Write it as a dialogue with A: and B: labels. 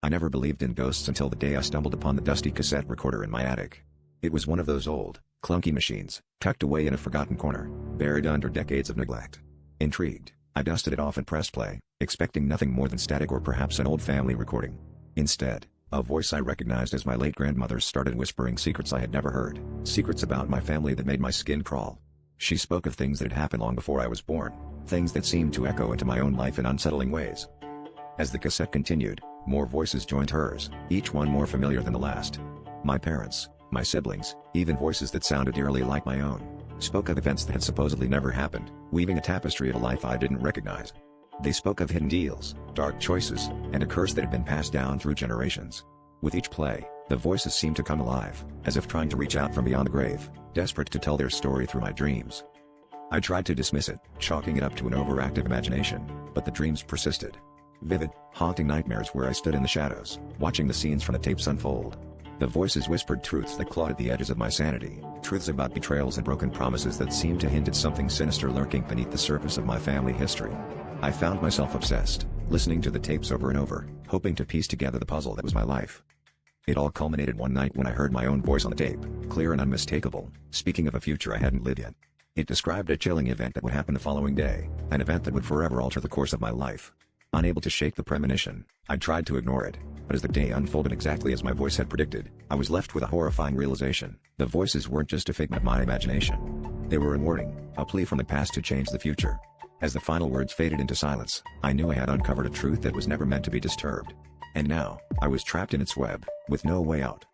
A: I never believed in ghosts until the day I stumbled upon the dusty cassette recorder in my attic. It was one of those old, clunky machines, tucked away in a forgotten corner, buried under decades of neglect. Intrigued, I dusted it off and pressed play, expecting nothing more than static or perhaps an old family recording. Instead, a voice I recognized as my late grandmother's started whispering secrets I had never heard, secrets about my family that made my skin crawl. She spoke of things that had happened long before I was born, things that seemed to echo into my own life in unsettling ways. As the cassette continued, more voices joined hers, each one more familiar than the last. My parents, my siblings, even voices that sounded eerily like my own, spoke of events that had supposedly never happened, weaving a tapestry of a life I didn't recognize. They spoke of hidden deals, dark choices, and a curse that had been passed down through generations. With each play, the voices seemed to come alive, as if trying to reach out from beyond the grave, desperate to tell their story through my dreams. I tried to dismiss it, chalking it up to an overactive imagination, but the dreams persisted. Vivid, haunting nightmares where I stood in the shadows, watching the scenes from the tapes unfold. The voices whispered truths that clawed at the edges of my sanity, truths about betrayals and broken promises that seemed to hint at something sinister lurking beneath the surface of my family history. I found myself obsessed, listening to the tapes over and over, hoping to piece together the puzzle that was my life. It all culminated one night when I heard my own voice on the tape, clear and unmistakable, speaking of a future I hadn't lived yet. It described a chilling event that would happen the following day, an event that would forever alter the course of my life. Unable to shake the premonition, I tried to ignore it, but as the day unfolded exactly as my voice had predicted, I was left with a horrifying realization. The voices weren't just a figment of my imagination. They were a warning, a plea from the past to change the future. As the final words faded into silence, I knew I had uncovered a truth that was never meant to be disturbed. And now, I was trapped in its web, with no way out.